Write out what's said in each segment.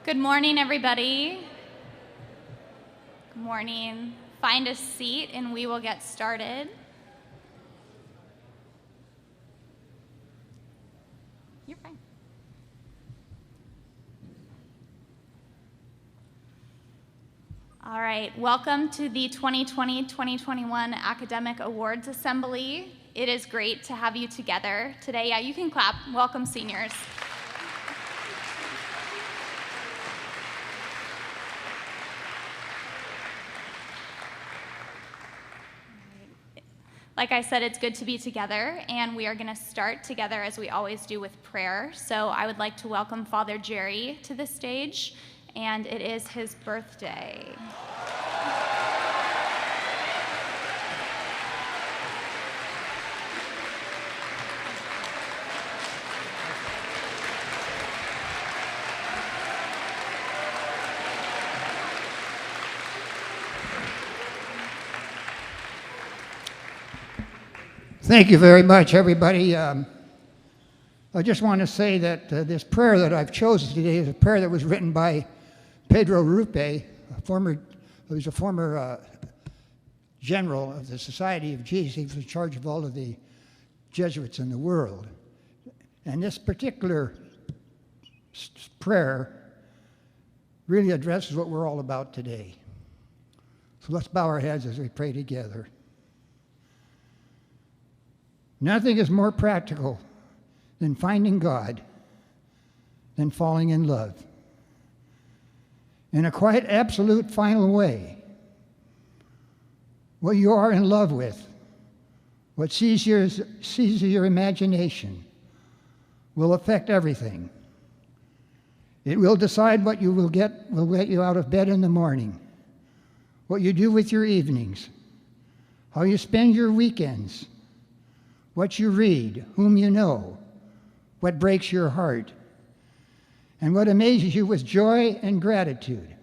Good morning, everybody. Good morning. Find a seat and we will get started. You're fine. All right, welcome to the 2020-2021 Academic Awards Assembly. It is great to have you together today. Yeah, you can clap. Welcome, seniors. Like I said, it's good to be together, and we are going to start together as we always do with prayer. So I would like to welcome Father Jerry to the stage, and it is his birthday. Thank you very much, everybody. I just want to say that this prayer that I've chosen today is a prayer that was written by Pedro Rupe, who was a former general of the Society of Jesus. He was in charge of all of the Jesuits in the world. And this particular prayer really addresses what we're all about today. So let's bow our heads as we pray together. Nothing is more practical than finding God, than falling in love. In a quite absolute final way, what you are in love with, what seizes your imagination, will affect everything. It will decide what you will get you out of bed in the morning, what you do with your evenings, how you spend your weekends, what you read, whom you know, what breaks your heart, and what amazes you with joy and gratitude.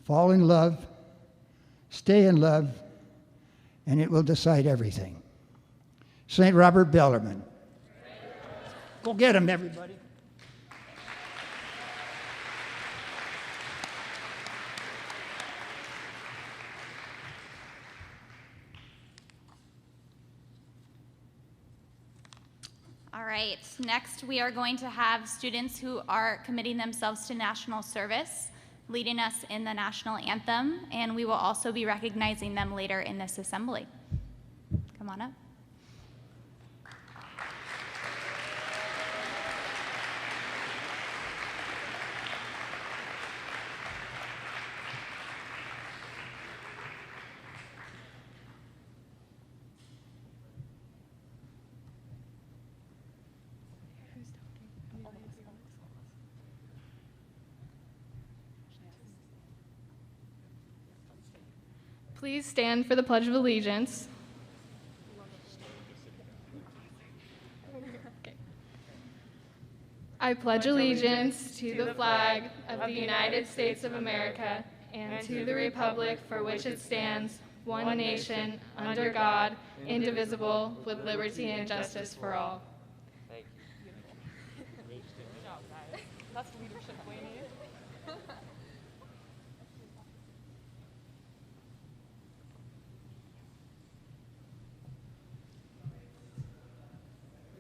Fall in love, stay in love, and it will decide everything. St. Robert Bellarmine. Go get him, everybody. All right, next we are going to have students who are committing themselves to national service, leading us in the national anthem, and we will also be recognizing them later in this assembly. Come on up. Please stand for the Pledge of Allegiance. Okay. I pledge allegiance to the flag of the United States of America and to the republic for which it stands, one nation, under God, indivisible, with liberty and justice for all. Thank you. Good job, guys. That's leadership we need.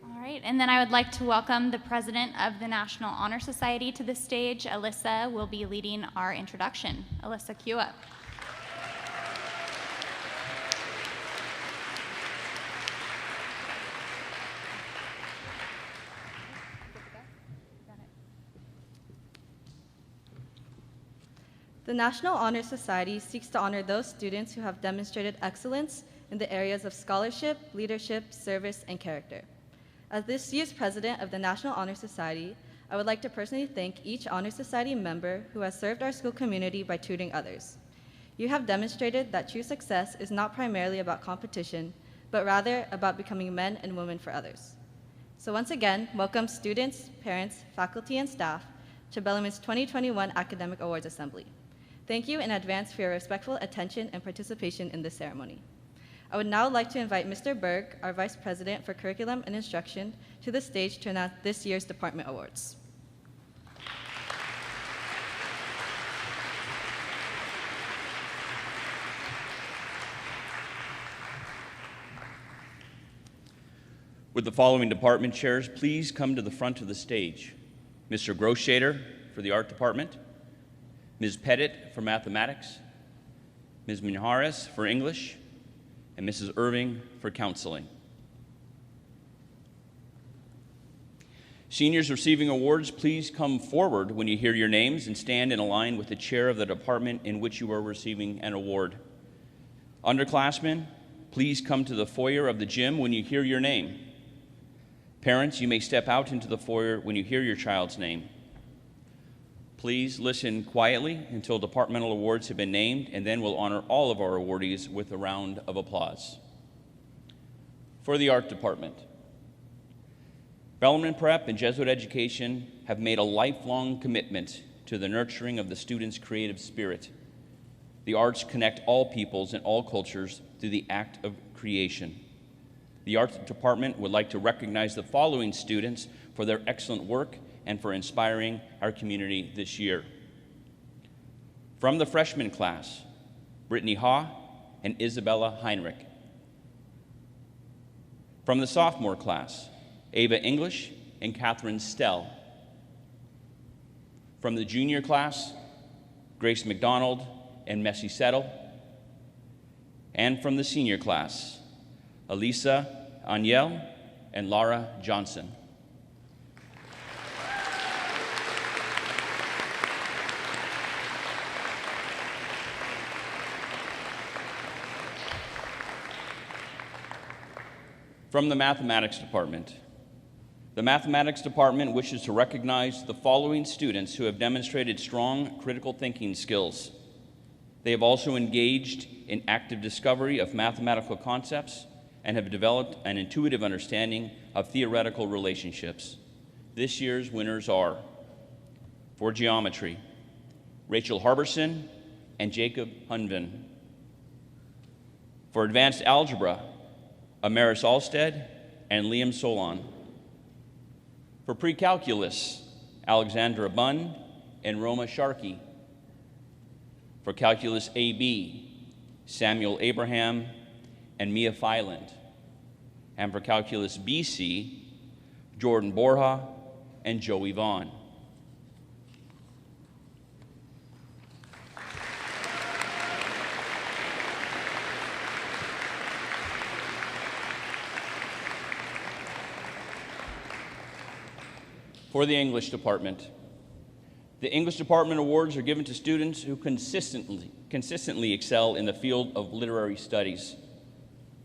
All right, and then I would like to welcome the president of the National Honor Society to the stage. Alyssa will be leading our introduction. Alyssa, cue up. The National Honor Society seeks to honor those students who have demonstrated excellence in the areas of scholarship, leadership, service, and character. As this year's president of the National Honor Society, I would like to personally thank each Honor Society member who has served our school community by tutoring others. You have demonstrated that true success is not primarily about competition, but rather about becoming men and women for others. So once again, welcome students, parents, faculty, and staff to Bellarmine's 2021 Academic Awards Assembly. Thank you in advance for your respectful attention and participation in this ceremony. I would now like to invite Mr. Berg, our Vice President for Curriculum and Instruction, to the stage to announce this year's Department Awards. Would the following department chairs please come to the front of the stage? Mr. Grosshader for the art department, Ms. Pettit for mathematics, Ms. Minhares for English, and Mrs. Irving for counseling. Seniors receiving awards, please come forward when you hear your names and stand in a line with the chair of the department in which you are receiving an award. Underclassmen, please come to the foyer of the gym when you hear your name. Parents, you may step out into the foyer when you hear your child's name. Please listen quietly until departmental awards have been named, and then we'll honor all of our awardees with a round of applause. For the art department, Bellarmine Prep and Jesuit Education have made a lifelong commitment to the nurturing of the students' creative spirit. The arts connect all peoples and all cultures through the act of creation. The Arts Department would like to recognize the following students for their excellent work and for inspiring our community this year. From the freshman class, Brittany Ha and Isabella Heinrich. From the sophomore class, Ava English and Catherine Stell. From the junior class, Grace McDonald and Messi Settle. And from the senior class, Elisa Aniel and Laura Johnson. From the Mathematics Department, the Mathematics Department wishes to recognize the following students who have demonstrated strong critical thinking skills. They have also engaged in active discovery of mathematical concepts and have developed an intuitive understanding of theoretical relationships. This year's winners are, for geometry, Rachel Harbison and Jacob Hunven. For advanced algebra, Amaris Alstead and Liam Solon. For pre-calculus, Alexandra Bunn and Roma Sharkey. For calculus AB, Samuel Abraham and Mia Fyland. And for calculus BC, Jordan Borja and Joey Vaughn. For the English Department, the English Department awards are given to students who consistently excel in the field of literary studies.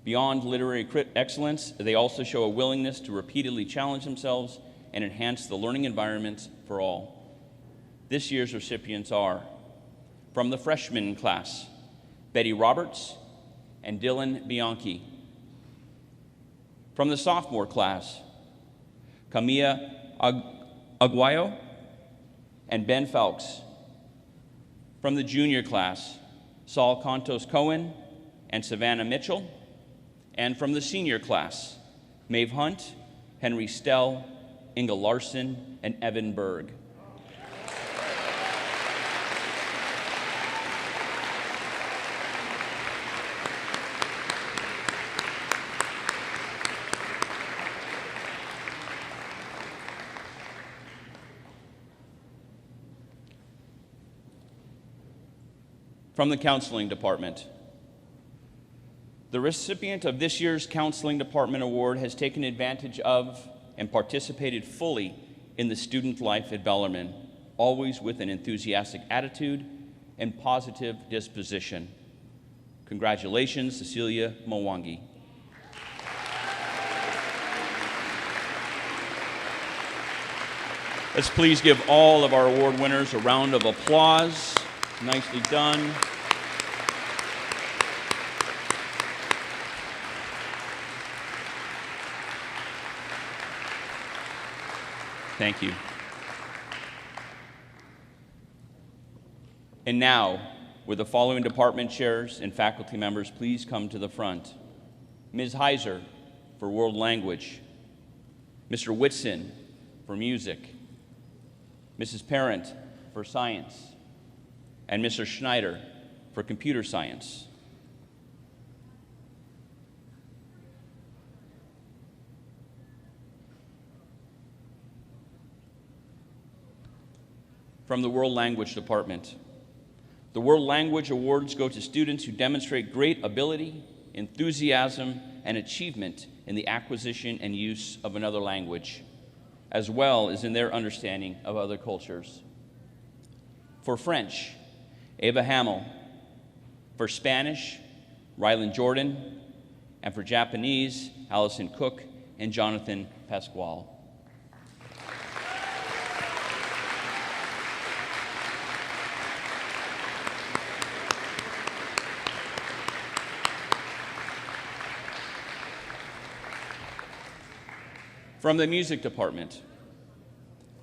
Beyond literary excellence, they also show a willingness to repeatedly challenge themselves and enhance the learning environment for all. This year's recipients are, from the freshman class, Betty Roberts and Dylan Bianchi. From the sophomore class, Camilla Aguayo and Ben Fowlks. From the junior class, Saul Contos Cohen and Savannah Mitchell. And from the senior class, Maeve Hunt, Henry Stell, Inga Larson, and Evan Berg. From the Counseling Department, the recipient of this year's Counseling Department Award has taken advantage of and participated fully in the student life at Bellarmine, always with an enthusiastic attitude and positive disposition. Congratulations, Cecilia Mwangi. Let's please give all of our award winners a round of applause. Nicely done. Thank you. And now, would the following department chairs and faculty members please come to the front? Ms. Heiser for World Language, Mr. Whitson for Music, Mrs. Parent for Science, and Mr. Schneider for Computer Science. From the World Language Department. The World Language Awards go to students who demonstrate great ability, enthusiasm, and achievement in the acquisition and use of another language, as well as in their understanding of other cultures. For French, Ava Hamill. For Spanish, Rylan Jordan. And for Japanese, Allison Cook and Jonathan Pasquale. From the Music Department,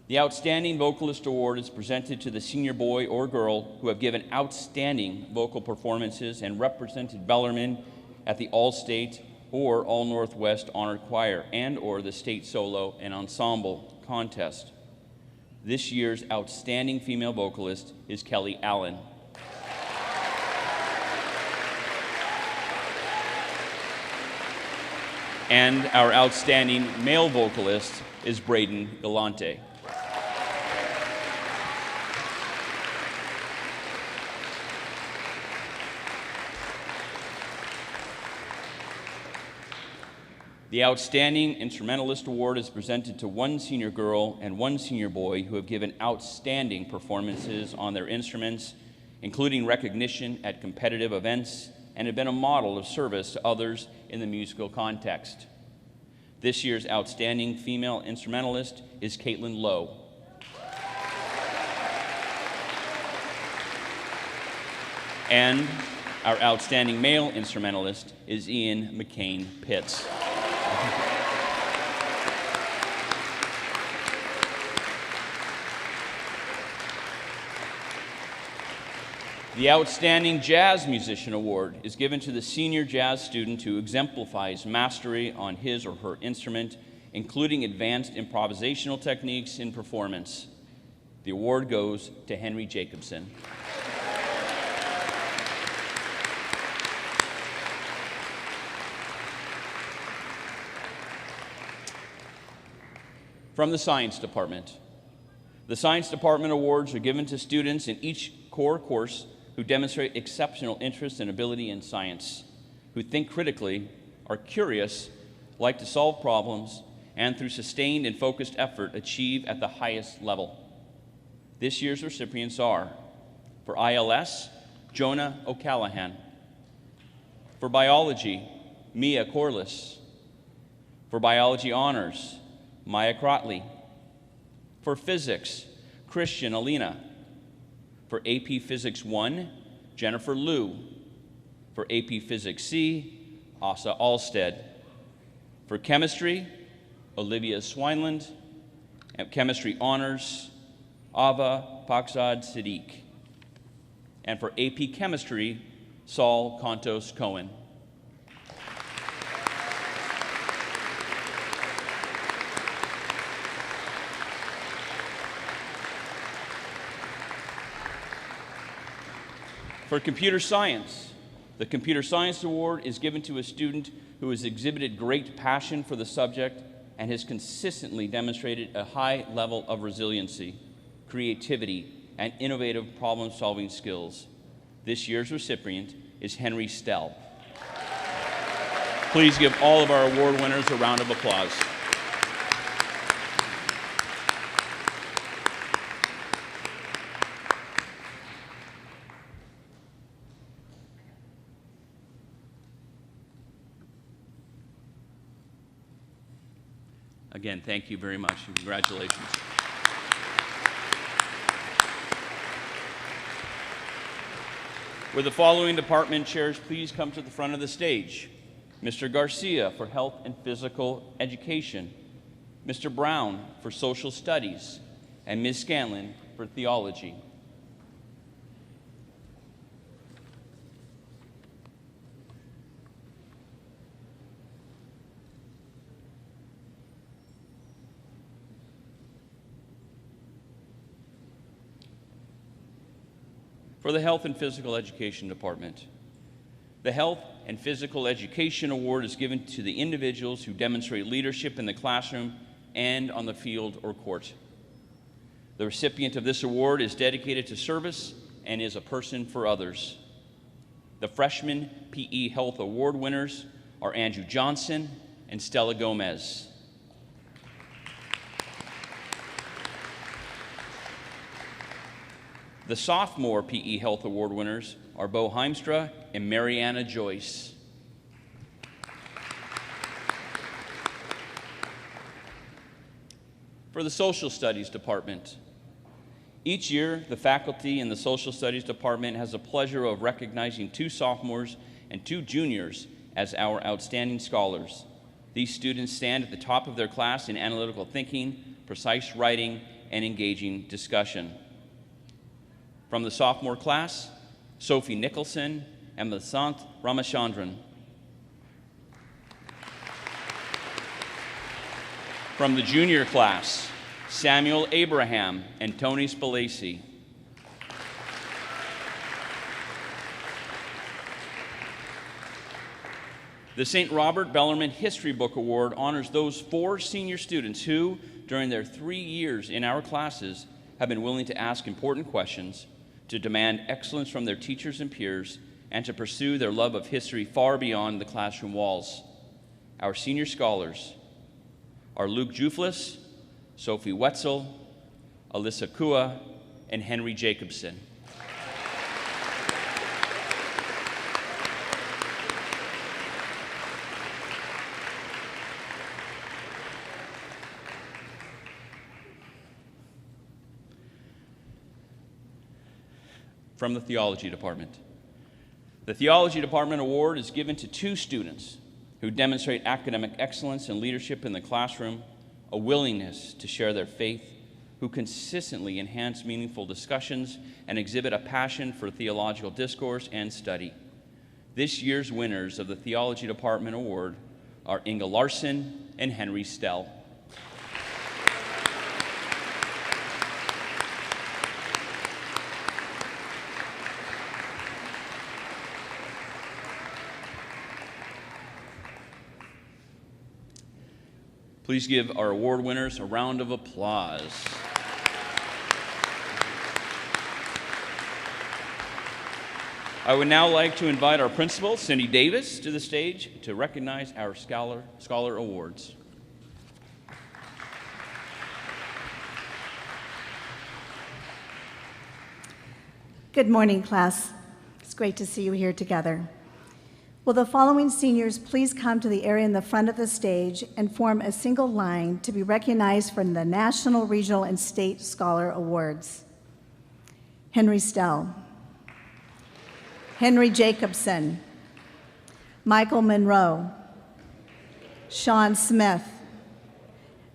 the Outstanding Vocalist Award is presented to the senior boy or girl who have given outstanding vocal performances and represented Bellarmine at the All-State or All-Northwest Honor Choir and/or the State Solo and Ensemble Contest. This year's Outstanding Female Vocalist is Kelly Allen. And our Outstanding Male Vocalist is Braden Galante. The Outstanding Instrumentalist Award is presented to one senior girl and one senior boy who have given outstanding performances on their instruments, including recognition at competitive events, and have been a model of service to others in the musical context. This year's Outstanding Female Instrumentalist is Caitlin Lowe. And our Outstanding Male Instrumentalist is Ian McCain Pitts. The Outstanding Jazz Musician Award is given to the senior jazz student who exemplifies mastery on his or her instrument, including advanced improvisational techniques in performance. The award goes to Henry Jacobson. From the Science Department. The Science Department awards are given to students in each core course who demonstrate exceptional interest and ability in science, who think critically, are curious, like to solve problems, and through sustained and focused effort achieve at the highest level. This year's recipients are, for ILS, Jonah O'Callahan. For biology, Mia Corliss. For biology honors, Maya Crotley. For physics, Christian Alina. For AP Physics 1, Jennifer Liu. For AP Physics C, Asa Alstead. For chemistry, Olivia Swineland. And chemistry honors, Ava Paxad Siddiq. And for AP Chemistry, Saul Contos Cohen. For computer science, the Computer Science Award is given to a student who has exhibited great passion for the subject and has consistently demonstrated a high level of resiliency, creativity, and innovative problem-solving skills. This year's recipient is Henry Stell. Please give all of our award winners a round of applause. Again, thank you very much and congratulations. Will the following department chairs please come to the front of the stage? Mr. Garcia for Health and Physical Education, Mr. Brown for Social Studies, and Ms. Scanlon for Theology. For the Health and Physical Education Department, the Health and Physical Education Award is given to the individuals who demonstrate leadership in the classroom and on the field or court. The recipient of this award is dedicated to service and is a person for others. The Freshman PE Health Award winners are Andrew Johnson and Stella Gomez. The Sophomore PE Health Award winners are Bo Heimstra and Mariana Joyce. For the Social Studies Department, each year the faculty in the Social Studies Department has the pleasure of recognizing 2 sophomores and 2 juniors as our outstanding scholars. These students stand at the top of their class in analytical thinking, precise writing, and engaging discussion. From the sophomore class, Sophie Nicholson and Masant Ramachandran. From the junior class, Samuel Abraham and Tony Spalacy. The St. Robert Bellarmine History Book Award honors those 4 senior students who, during their 3 years in our classes, have been willing to ask important questions, to demand excellence from their teachers and peers, and to pursue their love of history far beyond the classroom walls. Our senior scholars are Luke Juflis, Sophie Wetzel, Alyssa Kua, and Henry Jacobson. From the Theology Department. The Theology Department Award is given to 2 students who demonstrate academic excellence and leadership in the classroom, a willingness to share their faith, who consistently enhance meaningful discussions and exhibit a passion for theological discourse and study. This year's winners of the Theology Department Award are Inga Larson and Henry Stell. Please give our award winners a round of applause. I would now like to invite our principal, Cindy Davis, to the stage to recognize our Scholar Awards. Good morning, class. It's great to see you here together. Will the following seniors please come to the area in the front of the stage and form a single line to be recognized for the National, Regional, and State Scholar Awards? Henry Stell, Henry Jacobson, Michael Monroe, Sean Smith,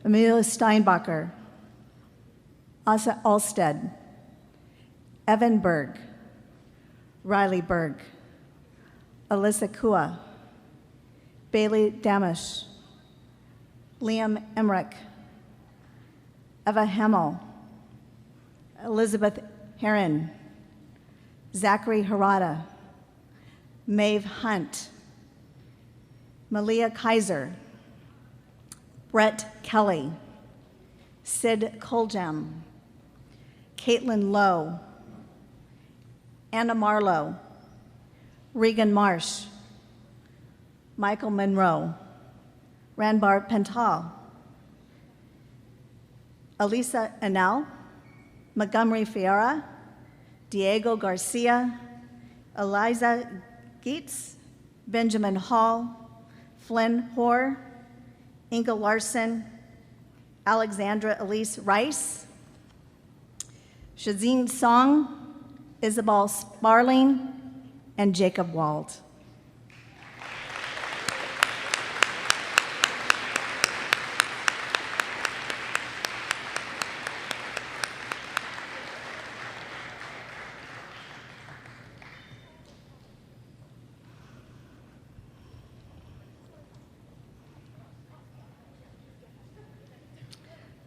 Amelia Steinbacher, Asa Alstead, Evan Berg, Riley Berg, Alyssa Kua, Bailey Damish, Liam Emmerich, Eva Hemmel, Elizabeth Heron, Zachary Harada, Maeve Hunt, Malia Kaiser, Brett Kelly, Sid Koljam, Caitlin Lowe, Anna Marlowe, Regan Marsh, Michael Monroe, Ranbar Pental, Elisa Anel, Montgomery Fiera, Diego Garcia, Eliza Geetz, Benjamin Hall, Flynn Hoare, Inga Larson, Alexandra Elise Rice, Shazine Song, Isabel Sparling, and Jacob Wald.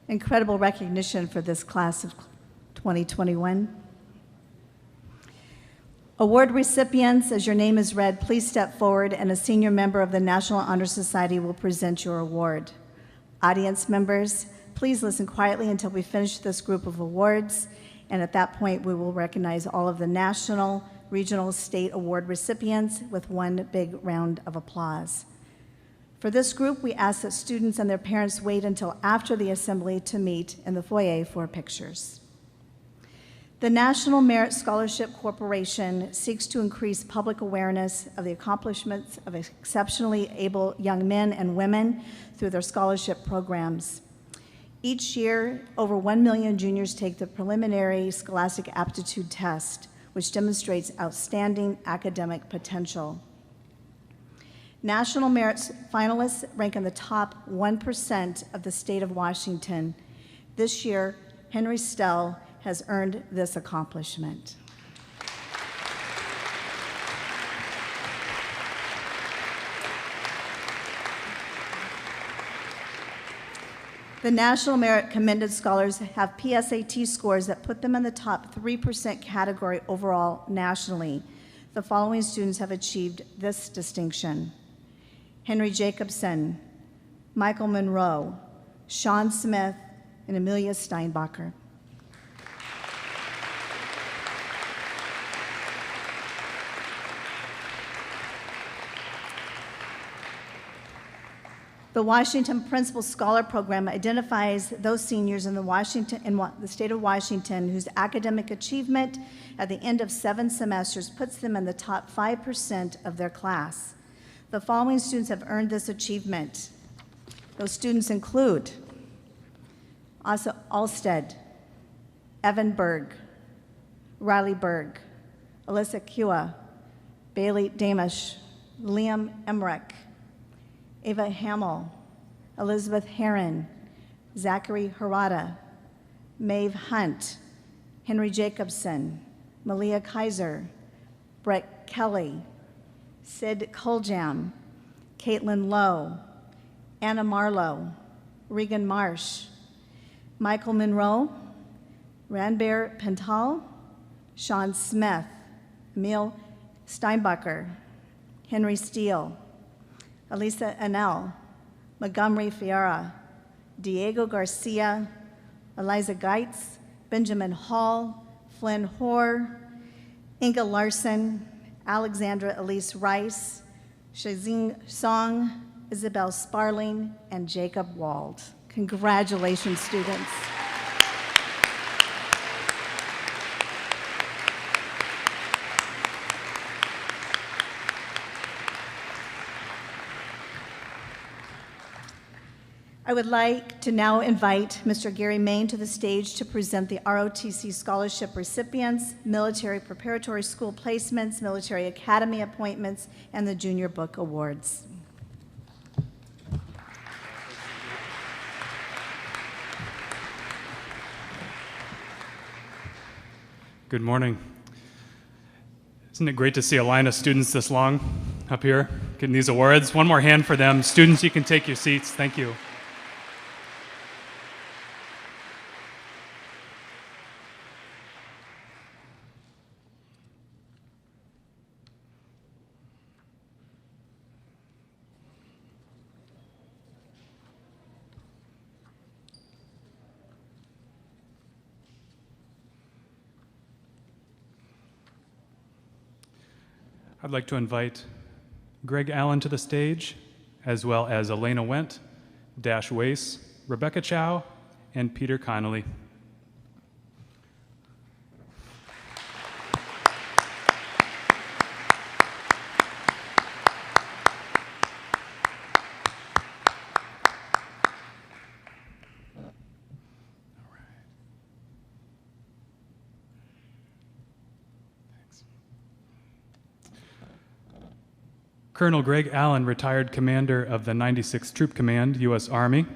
Incredible recognition for this class of 2021. Award recipients, as your name is read, please step forward and a senior member of the National Honor Society will present your award. Audience members, Please listen quietly until we finish this group of awards, and at that point, we will recognize all of the national, regional, state award recipients with one big round of applause. For this group, we ask that students and their parents wait until after the assembly to meet in the foyer for pictures. The National Merit Scholarship Corporation seeks to increase public awareness of the accomplishments of exceptionally able young men and women through their scholarship programs. Each year, over 1 million juniors take the preliminary scholastic aptitude test, which demonstrates outstanding academic potential. National Merit finalists rank in the top 1% of the state of Washington. This year, Henry Stell has earned this accomplishment. The National Merit Commended Scholars have PSAT scores that put them in the top 3% category overall nationally. The following students have achieved this distinction: Henry Jacobson, Michael Monroe, Sean Smith, and Amelia Steinbacher. The Washington Principal Scholar Program identifies those seniors in the state of Washington whose academic achievement at the end of 7 semesters puts them in the top 5% of their class. The following students have earned this achievement. Those students include Asa Alstead, Evan Berg, Riley Berg, Alyssa Kua, Bailey Damish, Liam Emmerich, Ava Hamill, Elizabeth Heron, Zachary Harada, Maeve Hunt, Henry Jacobson, Malia Kaiser, Brett Kelly, Sid Koljam, Caitlin Lowe, Anna Marlowe, Regan Marsh, Michael Monroe, Ranbir Pental, Sean Smith, Emil Steinbacher, Henry Steele, Elisa Anel, Montgomery Fiera, Diego Garcia, Eliza Geitz, Benjamin Hall, Flynn Hoare, Inga Larson, Alexandra Elise Rice, Shazing Song, Isabel Sparling, and Jacob Wald. Congratulations, students. I would like to now invite Mr. Gary Main to the stage to present the ROTC scholarship recipients, military preparatory school placements, military academy appointments, and the Junior Book Awards. Good morning. Isn't it great to see a line of students this long up here getting these awards? One more hand for them. Students, you can take your seats. Thank you. I'd like to invite Greg Allen to the stage, as well as Elena Wendt, Dash Wace, Rebecca Chow, and Peter Connolly. Colonel Greg Allen, retired commander of the 96th Troop Command, U.S. Army,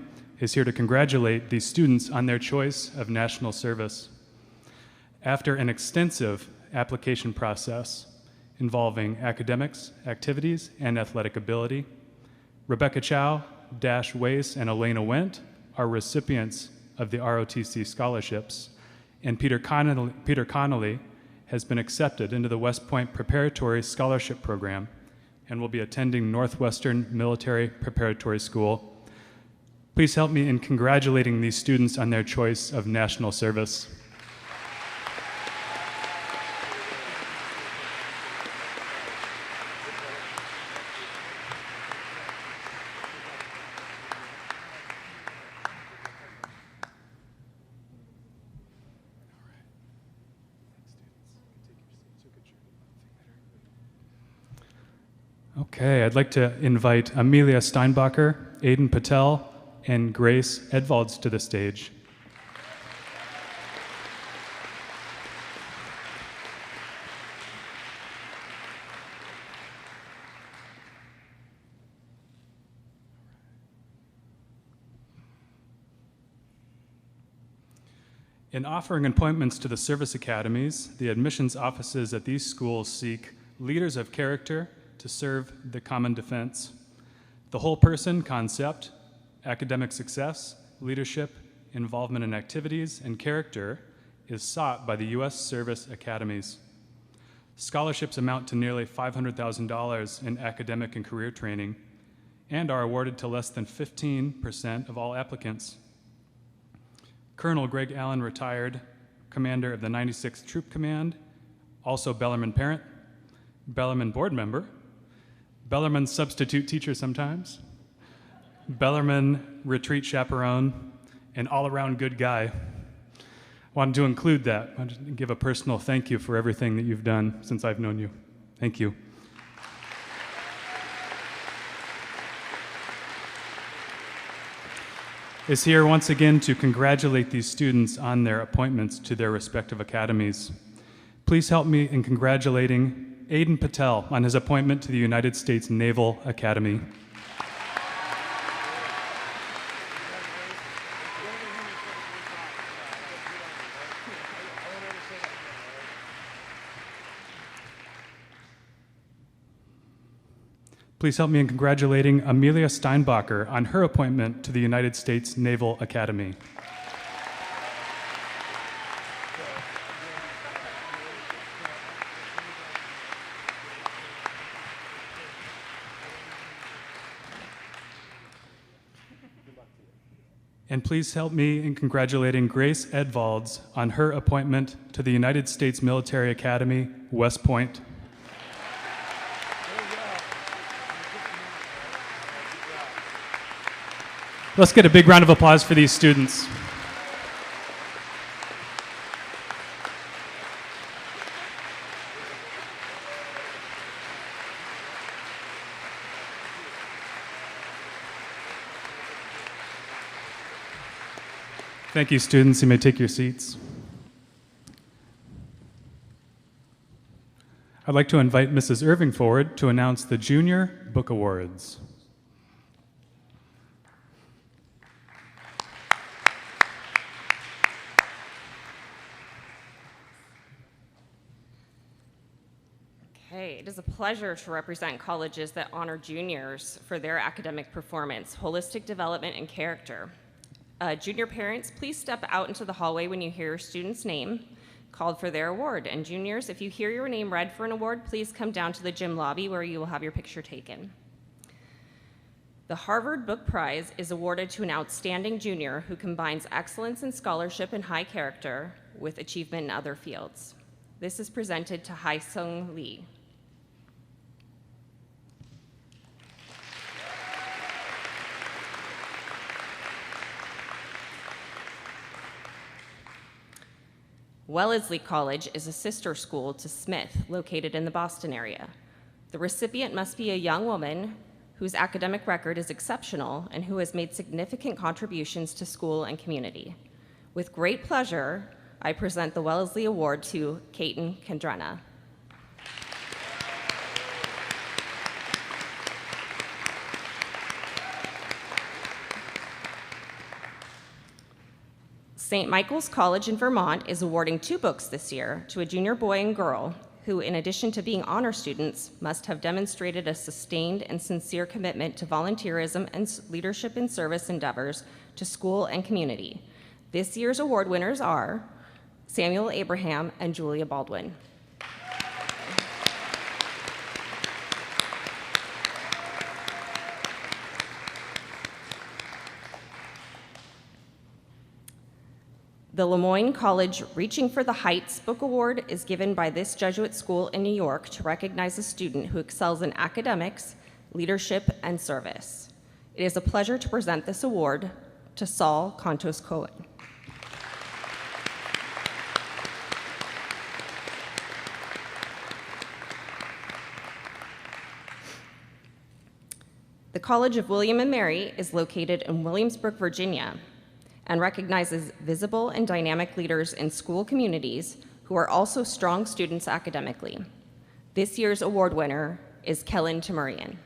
is here to congratulate these students on their choice of national service. After an extensive application process involving academics, activities, and athletic ability, Rebecca Chow, Dash Wace, and Elena Wendt are recipients of the ROTC scholarships, and Peter Connolly has been accepted into the West Point Preparatory Scholarship Program and will be attending Northwestern Military Preparatory School Please help me in congratulating these students on their choice of national service. Okay, I'd like to invite Amelia Steinbacher, Aiden Patel, and Grace Edvalds to the stage. In offering appointments to the service academies, the admissions offices at these schools seek leaders of character to serve the common defense. The whole person concept, academic success, leadership, involvement in activities, and character is sought by the U.S. Service Academies. Scholarships amount to nearly $500,000 in academic and career training and are awarded to less than 15% of all applicants. Colonel Greg Allen, retired commander of the 96th Troop Command, also Bellarmine parent, Bellarmine board member, Bellarmine substitute teacher sometimes, Bellarmine retreat chaperone, and all-around good guy. Wanted to include that. I wanted to give a personal thank you for everything that you've done since I've known you. Thank you. Is here once again to congratulate these students on their appointments to their respective academies. Please help me in congratulating Aiden Patel on his appointment to the United States Naval Academy. Please help me in congratulating Amelia Steinbacher on her appointment to the United States Naval Academy. And please help me in congratulating Grace Edvalds on her appointment to the United States Military Academy, West Point. Let's get a big round of applause for these students. Thank you, students. You may take your seats. I'd like to invite Mrs. Irving forward to announce the Junior Book Awards. It is a pleasure to represent colleges that honor juniors for their academic performance, holistic development, and character. Junior parents, please step out into the hallway when you hear your student's name called for their award. And juniors, if you hear your name read for an award, please come down to the gym lobby where you will have your picture taken. The Harvard Book Prize is awarded to an outstanding junior who combines excellence in scholarship and high character with achievement in other fields. This is presented to Hai-Sung Lee. Wellesley College is a sister school to Smith, located in the Boston area. The recipient must be a young woman whose academic record is exceptional and who has made significant contributions to school and community. With great pleasure, I present the Wellesley Award to Kaiten Kendrena. St. Michael's College in Vermont is awarding 2 books this year to a junior boy and girl who, in addition to being honor students, must have demonstrated a sustained and sincere commitment to volunteerism and leadership in service endeavors to school and community. This year's award winners are Samuel Abraham and Julia Baldwin. The Lemoyne College Reaching for the Heights Book Award is given by this Jesuit school in New York to recognize a student who excels in academics, leadership, and service. It is a pleasure to present this award to Saul Contos Cohen. The College of William and Mary is located in Williamsburg, Virginia, and recognizes visible and dynamic leaders in school communities who are also strong students academically. This year's award winner is Kellen Tamurian.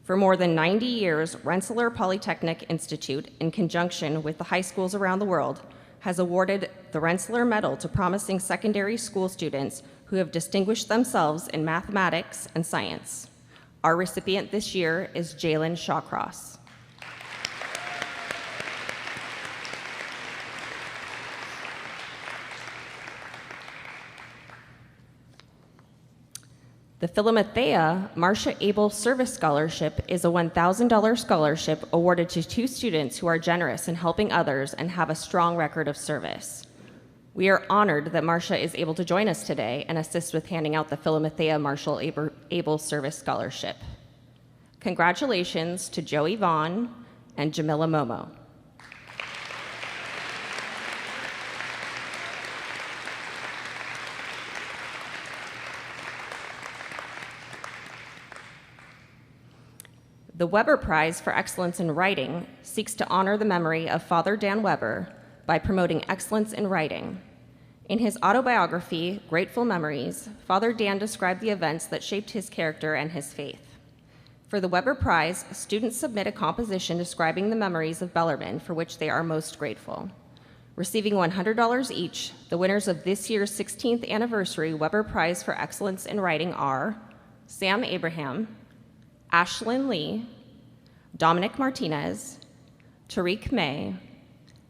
For more than 90 years, Rensselaer Polytechnic Institute, in conjunction with the high schools around the world, has awarded the Rensselaer Medal to promising secondary school students who have distinguished themselves in mathematics and science. Our recipient this year is Jalen Shawcross. The Philomathea Marcia Abel Service Scholarship is a $1,000 scholarship awarded to 2 students who are generous in helping others and have a strong record of service. We are honored that Marcia is able to join us today and assist with handing out the Philomathea Marshall Abel Service Scholarship. Congratulations to Joey Vaughn and Jamila Momo. The Weber Prize for Excellence in Writing seeks to honor the memory of Father Dan Weber by promoting excellence in writing. In his autobiography, Grateful Memories, Father Dan described the events that shaped his character and his faith. For the Weber Prize, students submit a composition describing the memories of Bellarmine for which they are most grateful. Receiving $100 each, the winners of this year's 16th anniversary Weber Prize for Excellence in Writing are Sam Abraham, Ashlyn Lee, Dominic Martinez, Tariq May,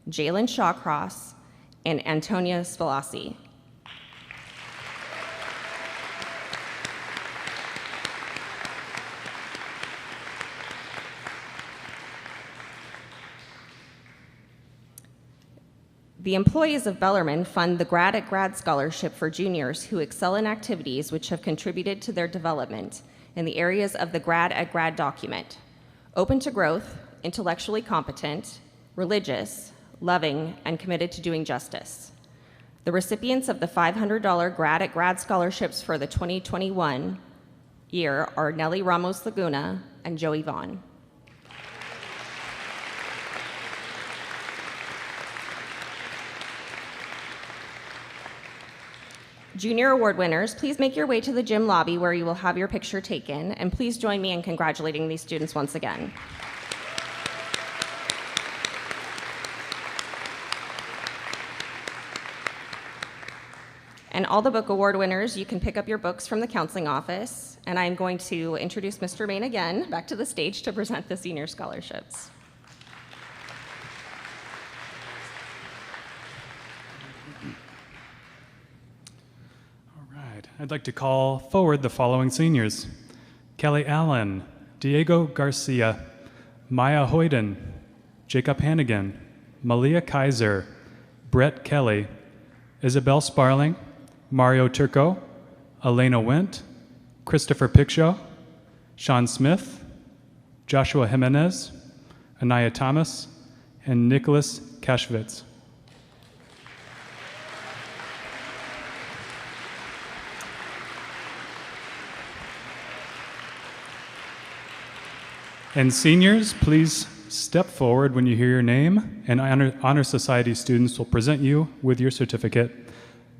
Jalen Shawcross, and Antonia Spilasi. The employees of Bellarmine fund the Grad at Grad Scholarship for juniors who excel in activities which have contributed to their development in the areas of the Grad at Grad document: open to growth, intellectually competent, religious, loving, and committed to doing justice. The recipients of the $500 Grad at Grad scholarships for the 2021 year are Nellie Ramos Laguna and Joey Vaughn. Junior award winners, please make your way to the gym lobby where you will have your picture taken, and please join me in congratulating these students once again. And all the book award winners, you can pick up your books from the counseling office, and I'm going to introduce Mr. Main again back to the stage to present the senior scholarships. I'd like to call forward the following seniors: Kelly Allen, Diego Garcia, Maya Hoyden, Jacob Hannigan, Malia Kaiser, Brett Kelly, Isabel Sparling, Mario Turco, Elena Wendt, Christopher Picshow, Sean Smith, Joshua Jimenez, Anaya Thomas, and Nicholas Kashvitz. And seniors, please step forward when you hear your name, and Honor Society students will present you with your certificate.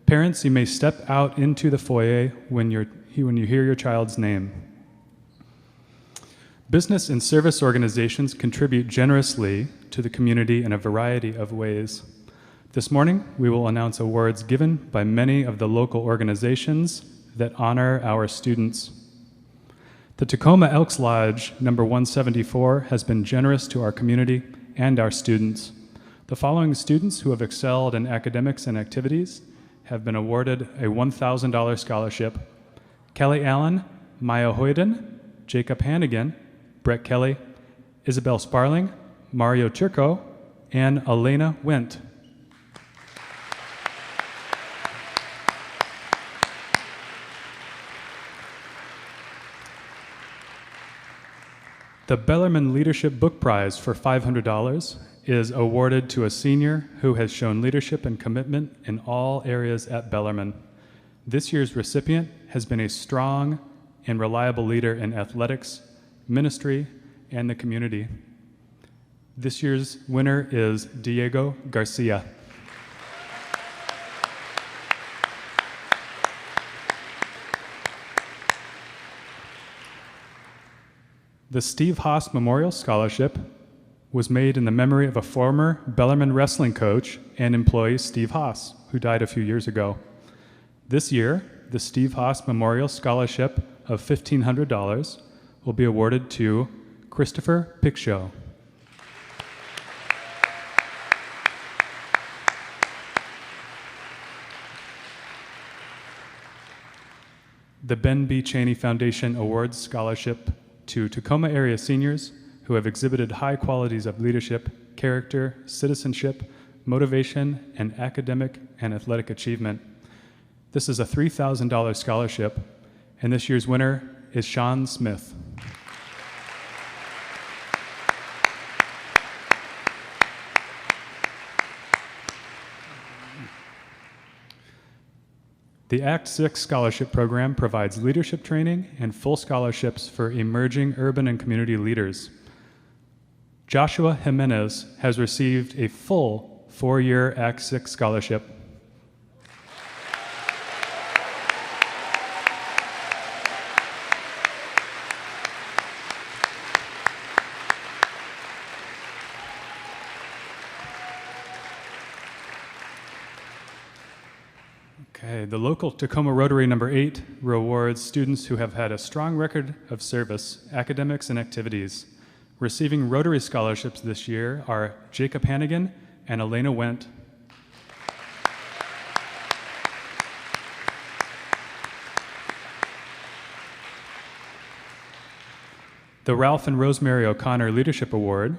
Parents, you may step out into the foyer when you hear your child's name. Business and service organizations contribute generously to the community in a variety of ways. This morning, we will announce awards given by many of the local organizations that honor our students. The Tacoma Elks Lodge, number 174, has been generous to our community and our students. The following students who have excelled in academics and activities have been awarded a $1,000 scholarship: Kelly Allen, Maya Hoyden, Jacob Hannigan, Brett Kelly, Isabel Sparling, Mario Turco, and Elena Wendt. The Bellarmine Leadership Book Prize for $500 is awarded to a senior who has shown leadership and commitment in all areas at Bellarmine. This year's recipient has been a strong and reliable leader in athletics, ministry, and the community. This year's winner is Diego Garcia. The Steve Haas Memorial Scholarship was made in the memory of a former Bellarmine wrestling coach and employee, Steve Haas, who died a few years ago. This year, the Steve Haas Memorial Scholarship of $1,500 will be awarded to Christopher Picshow. The Ben B. Cheney Foundation awards scholarship to Tacoma area seniors who have exhibited high qualities of leadership, character, citizenship, motivation, and academic and athletic achievement. This is a $3,000 scholarship, and this year's winner is Sean Smith. The Act 6 Scholarship Program provides leadership training and full scholarships for emerging urban and community leaders. Joshua Jimenez has received a full 4-year Act 6 scholarship. Okay, the local Tacoma Rotary number 8 rewards students who have had a strong record of service, academics, and activities. Receiving Rotary scholarships this year are Jacob Hannigan and Elena Wendt. The Ralph and Rosemary O'Connor Leadership Award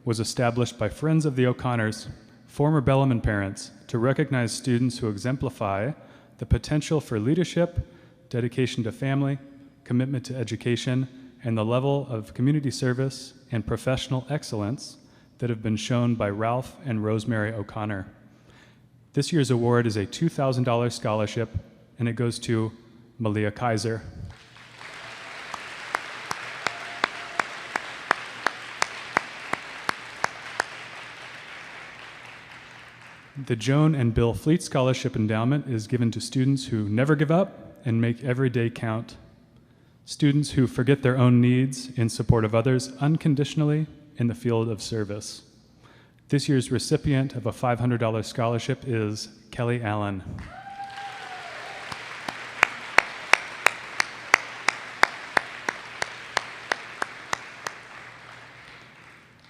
was established by Friends of the O'Connors, former Bellarmine parents, to recognize students who exemplify the potential for leadership, dedication to family, commitment to education, and the level of community service and professional excellence that have been shown by Ralph and Rosemary O'Connor. This year's award is a $2,000 scholarship, and it goes to Malia Kaiser. The Joan and Bill Fleet Scholarship Endowment is given to students who never give up and make every day count. Students who forget their own needs in support of others unconditionally in the field of service. This year's recipient of a $500 scholarship is Kelly Allen.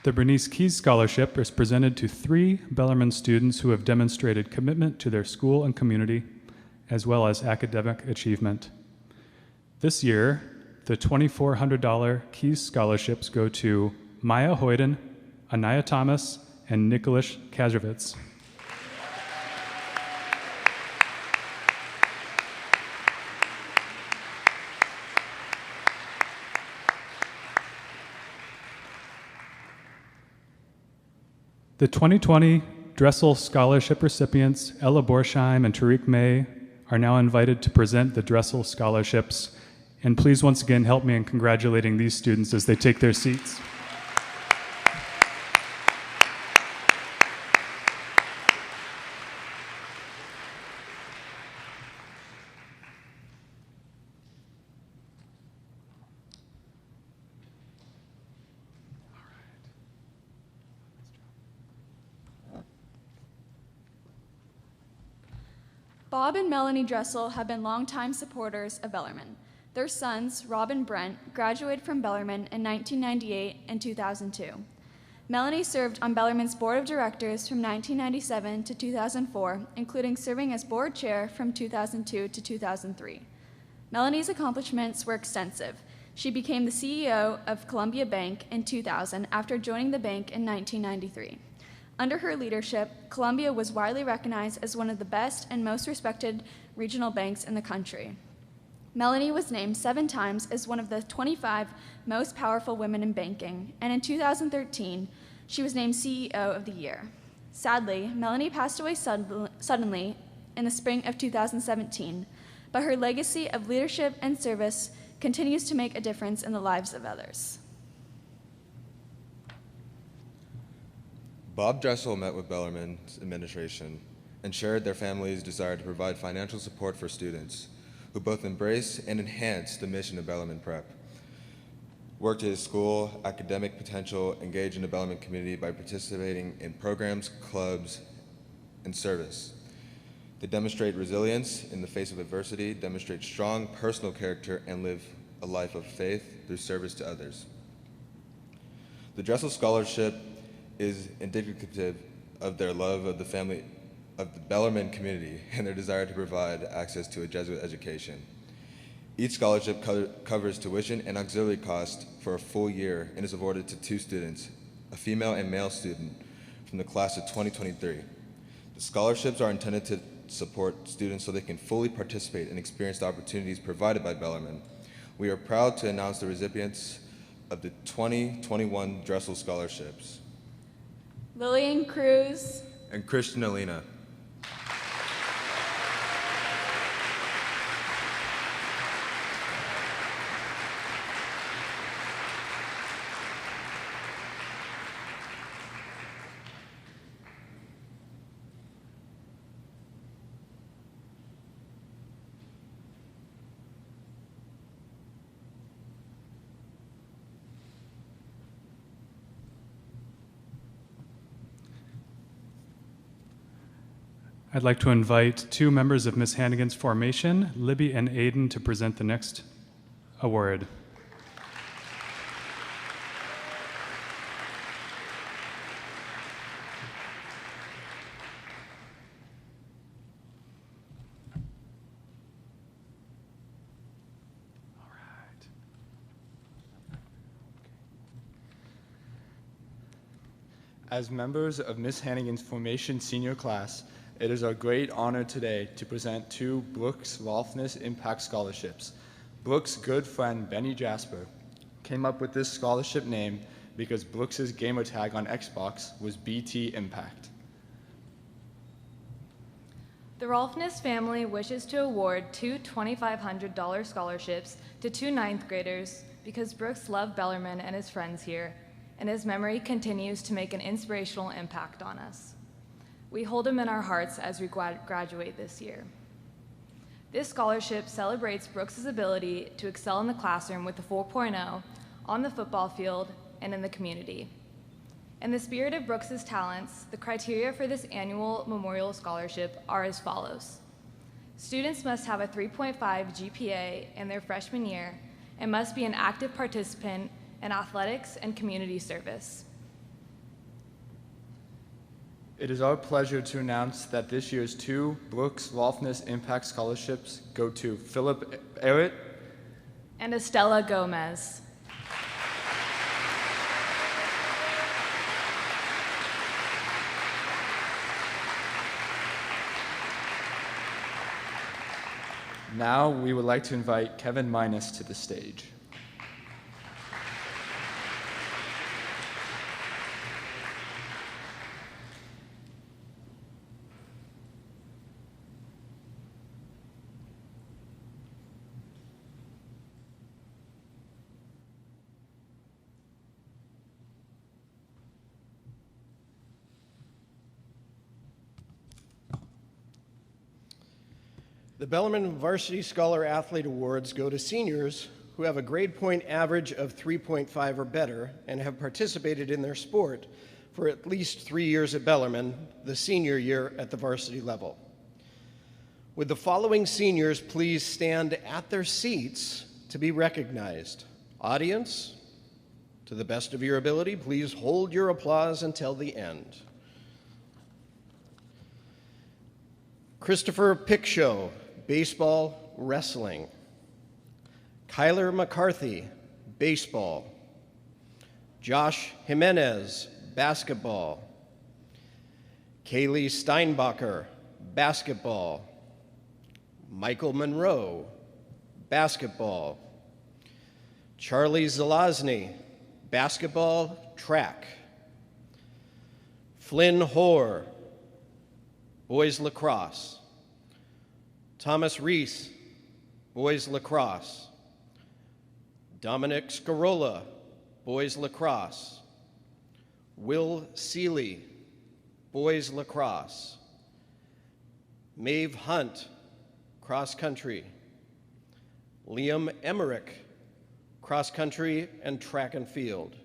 The Bernice Keys Scholarship is presented to 3 Bellarmine students who have demonstrated commitment to their school and community, as well as academic achievement. This year, the $2,400 Keys scholarships go to Maya Hoyden, Anaya Thomas, and Nicholas Kazrovitz. The 2020 Dressel Scholarship recipients, Ella Borsheim and Tariq May, are now invited to present the Dressel Scholarships. And please once again help me in congratulating these students as they take their seats. Bob and Melanie Dressel have been longtime supporters of Bellarmine. Their sons, Rob and Brent, graduated from Bellarmine in 1998 and 2002. Melanie served on Bellarmine's board of directors from 1997 to 2004, including serving as board chair from 2002 to 2003. Melanie's accomplishments were extensive. She became the CEO of Columbia Bank in 2000 after joining the bank in 1993. Under her leadership, Columbia was widely recognized as one of the best and most respected regional banks in the country. Melanie was named 7 times as one of the 25 most powerful women in banking, and in 2013, she was named CEO of the Year. Sadly, Melanie passed away suddenly in the spring of 2017, but her legacy of leadership and service continues to make a difference in the lives of others. Bob Dressel met with Bellarmine's administration and shared their family's desire to provide financial support for students who both embrace and enhance the mission of Bellarmine Prep. Work to his school, academic potential, engage in the Bellarmine community by participating in programs, clubs, and service. They demonstrate resilience in the face of adversity, demonstrate strong personal character, and live a life of faith through service to others. The Dressel Scholarship is indicative of their love of the family, of the Bellarmine community, and their desire to provide access to a Jesuit education. Each scholarship covers tuition and auxiliary costs for a full year and is awarded to 2 students, a female and male student, from the class of 2023. The scholarships are intended to support students so they can fully participate and experience the opportunities provided by Bellarmine. We are proud to announce the recipients of the 2021 Dressel Scholarships. Lillian Cruz, And Christian Alina. I'd like to invite 2 members of Ms. Hannigan's formation, Libby and Aiden, to present the next award. All right. As members of Ms. Hannigan's formation senior class, it is our great honor today to present 2 Brooks Rolfness Impact Scholarships. Brooks' good friend Benny Jasper came up with this scholarship name because Brooks' gamer tag on Xbox was BT Impact. The Rolfness family wishes to award 2 $2,500 scholarships to 2 9th graders because Brooks loved Bellarmine and his friends here, and his memory continues to make an inspirational impact on us. We hold him in our hearts as we graduate this year. This scholarship celebrates Brooks' ability to excel in the classroom with a 4.0, on the football field, and in the community. In the spirit of Brooks' talents, the criteria for this annual memorial scholarship are as follows. Students must have a 3.5 GPA in their freshman year and must be an active participant in athletics and community service. It is our pleasure to announce that this year's 2 Brooks Rolfness Impact Scholarships go to Philip Errett and Estella Gomez. Now we would like to invite Kevin Minus to the stage. The Bellarmine Varsity Scholar Athlete Awards go to seniors who have a grade point average of 3.5 or better and have participated in their sport for at least 3 years at Bellarmine, the senior year at the varsity level. Would the following seniors please stand at their seats to be recognized? Audience, to the best of your ability, please hold your applause until the end. Christopher Pickshow, baseball, wrestling. Kyler McCarthy, baseball. Josh Jimenez, basketball. Kaylee Steinbacher, basketball. Michael Monroe, basketball. Charlie Zelazny, basketball, track. Flynn Hoare, boys lacrosse. Thomas Reese, boys lacrosse. Dominic Scarola, boys lacrosse. Will Seeley, boys lacrosse. Maeve Hunt, cross country. Liam Emmerich, cross country and track and field.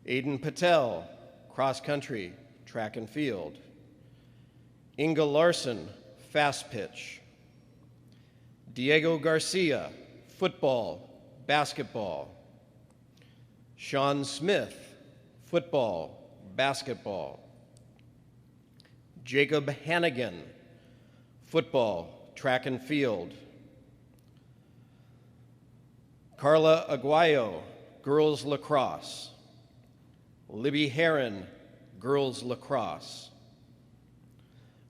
Aiden Patel, cross country, track and field. Inga Larson, fast pitch. Diego Garcia, football, basketball. Sean Smith, football, basketball. Jacob Hannigan, football, track and field. Carla Aguayo, girls lacrosse. Libby Heron, girls lacrosse.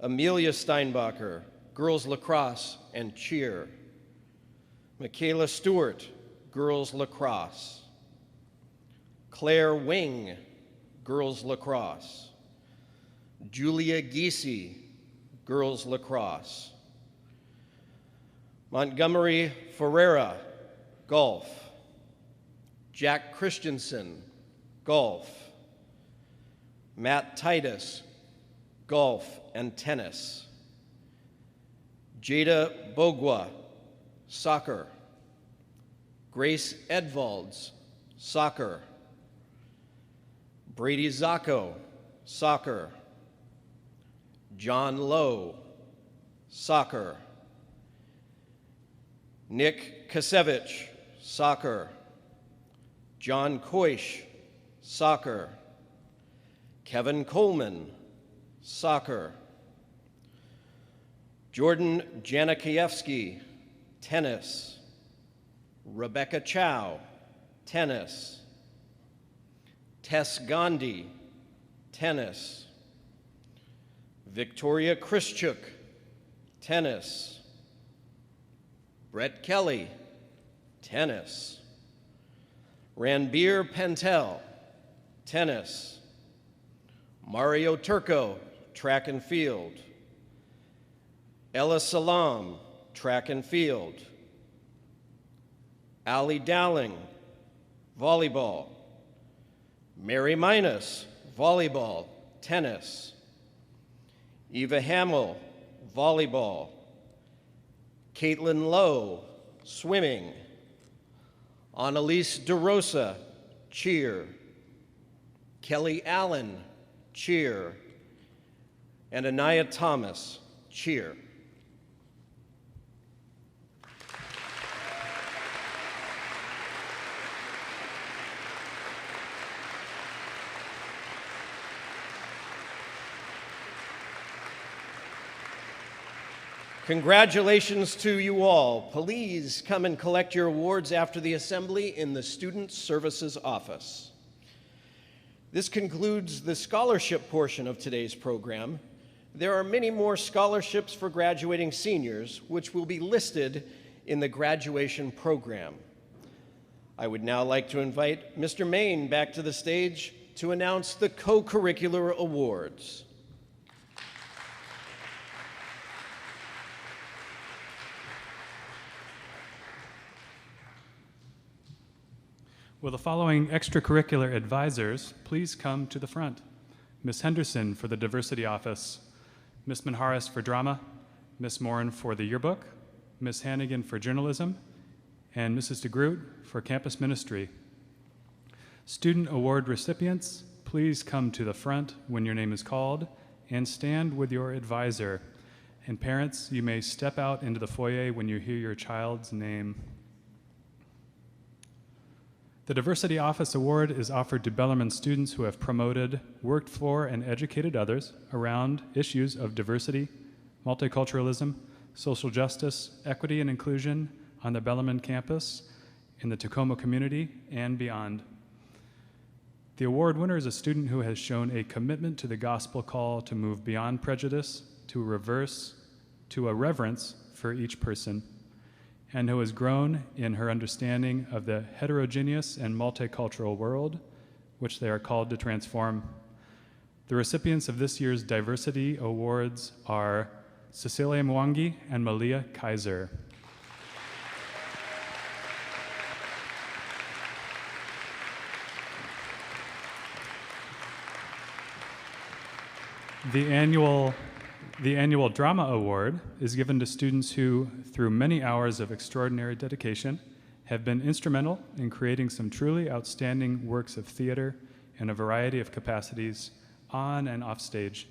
Amelia Steinbacher, girls lacrosse and cheer. Michaela Stewart, girls lacrosse. Claire Wing, girls lacrosse. Julia Giese, girls lacrosse. Montgomery Ferreira, golf. Jack Christensen, golf. Matt Titus, golf and tennis. Jada Bogwa, soccer. Grace Edvalds, soccer. Brady Zacco, soccer. John Lowe, soccer. Nick Kasevich, soccer. John Koish, soccer. Kevin Coleman, soccer. Jordan Janikajewski, tennis. Rebecca Chow, tennis. Tess Gandhi, tennis. Victoria Krischuk, tennis. Brett Kelly, tennis. Ranbir Pentel, tennis. Mario Turco, track and field. Ella Salam, track and field. Ali Dowling, volleyball. Mary Minus, volleyball, tennis. Eva Hamill, volleyball. Caitlin Lowe, swimming. Annalise DeRosa, cheer. Kelly Allen, cheer. And Anaya Thomas, cheer. Congratulations to you all. Please come and collect your awards after the assembly in the Student Services Office. This concludes the scholarship portion of today's program. There are many more scholarships for graduating seniors, which will be listed in the graduation program. I would now like to invite Mr. Main back to the stage to announce the Co-curricular Awards. Will the following extracurricular advisors please come to the front? Ms. Henderson for the Diversity Office, Ms. Manharis for Drama, Ms. Morin for the Yearbook, Ms. Hannigan for Journalism, and Mrs. DeGroot for Campus Ministry. Student award recipients, please come to the front when your name is called and stand with your advisor. And parents, you may step out into the foyer when you hear your child's name. The Diversity Office Award is offered to Bellarmine students who have promoted, worked for, and educated others around issues of diversity, multiculturalism, social justice, equity, and inclusion on the Bellarmine campus, in the Tacoma community and beyond. The award winner is a student who has shown a commitment to the gospel call to move beyond prejudice, to a reverence for each person, and who has grown in her understanding of the heterogeneous and multicultural world which they are called to transform. The recipients of this year's Diversity Awards are Cecilia Mwangi and Malia Kaiser. The annual Drama Award is given to students who, through many hours of extraordinary dedication, have been instrumental in creating some truly outstanding works of theater in a variety of capacities on and off stage.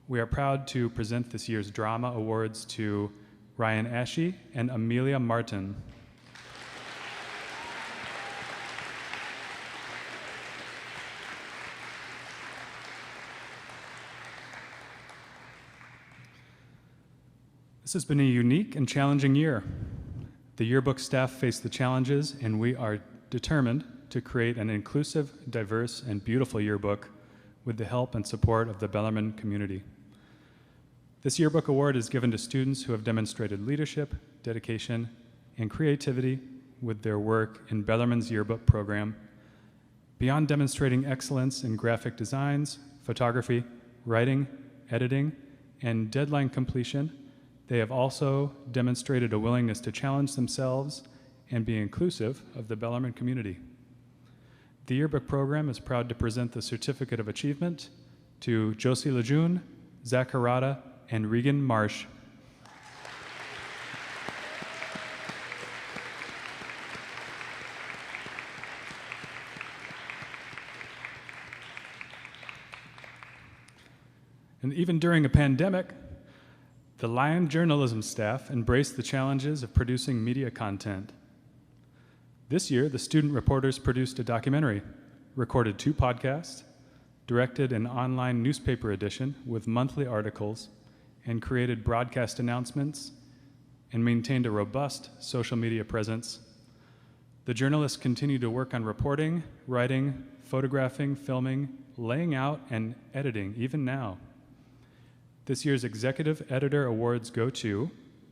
We are proud to present this year's Drama Awards to Ryan Ashe and Amelia Martin. This has been a unique and challenging year. The yearbook staff faced the challenges, and we are determined to create an inclusive, diverse, and beautiful yearbook with the help and support of the Bellarmine community. This yearbook award is given to students who have demonstrated leadership, dedication, and creativity with their work in Bellarmine's yearbook program. Beyond demonstrating excellence in graphic designs, photography, writing, editing, and deadline completion, they have also demonstrated a willingness to challenge themselves and be inclusive of the Bellarmine community. The yearbook program is proud to present the Certificate of Achievement to Josie Lejeune, Zach Harada, and Regan Marsh. And even during a pandemic, the Lion journalism staff embraced the challenges of producing media content. This year, the student reporters produced a documentary, recorded 2 podcasts, directed an online newspaper edition with monthly articles, and created broadcast announcements, and maintained a robust social media presence. The journalists continue to work on reporting, writing, photographing, filming, laying out, and editing, even now. This year's Executive Editor Awards go to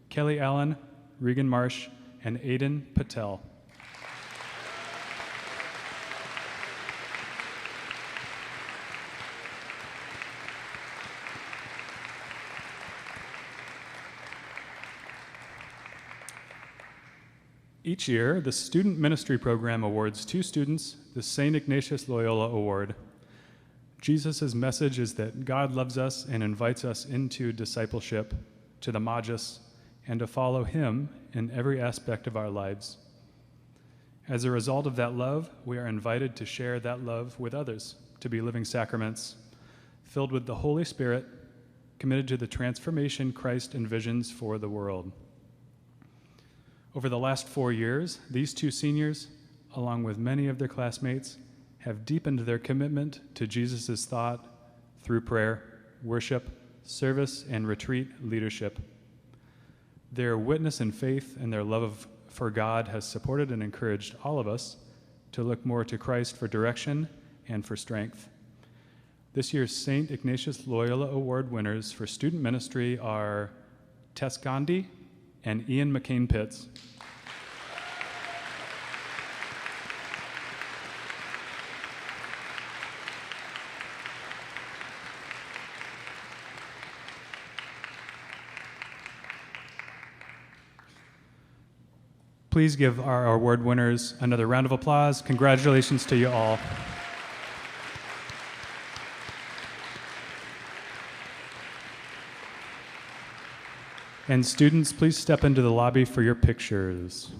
Kelly Allen, Regan Marsh, and Aiden Patel. Each year, the Student Ministry Program awards 2 students the St. Ignatius Loyola Award. Jesus' message is that God loves us and invites us into discipleship, to the Magus, and to follow him in every aspect of our lives. As a result of that love, we are invited to share that love with others, to be living sacraments, filled with the Holy Spirit, committed to the transformation Christ envisions for the world. Over the last 4 years, these 2 seniors, along with many of their classmates, have deepened their commitment to Jesus' thought through prayer, worship, service, and retreat leadership. Their witness and faith and their love for God has supported and encouraged all of us to look more to Christ for direction and for strength. This year's St. Ignatius Loyola Award winners for student ministry are Tess Gandhi and Ian McCain-Pitts. Please give our award winners another round of applause. Congratulations to you all. And students, please step into the lobby for your pictures.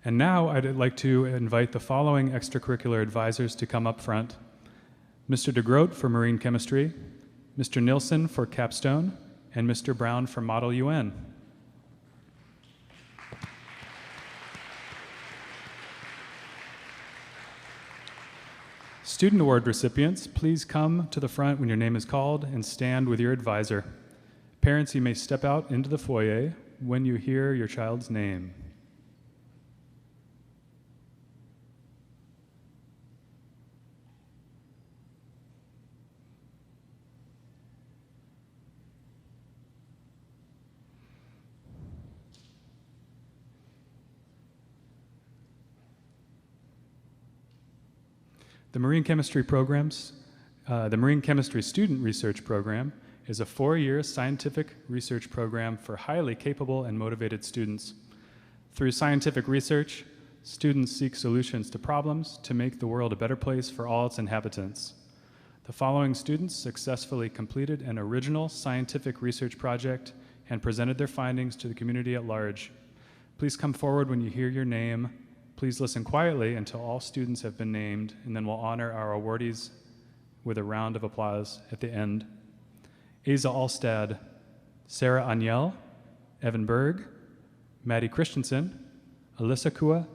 And now I'd like to invite the following extracurricular advisors to come up front. Mr. DeGroat for Marine Chemistry, Mr. Nilsson for Capstone, and Mr. Brown for Model UN. Student award recipients, please come to the front when your name is called and stand with your advisor. Parents, you may step out into the foyer when you hear your child's name. The Marine Chemistry Student Research Program is a 4-year scientific research program for highly capable and motivated students. Through scientific research, students seek solutions to problems to make the world a better place for all its inhabitants. The following students successfully completed an original scientific research project and presented their findings to the community at large. Please come forward when you hear your name. Please listen quietly until all students have been named, and then we'll honor our awardees with a round of applause at the end. Asa Alstad, Sarah Aniel, Evan Berg, Maddie Christensen, Alyssa Kua,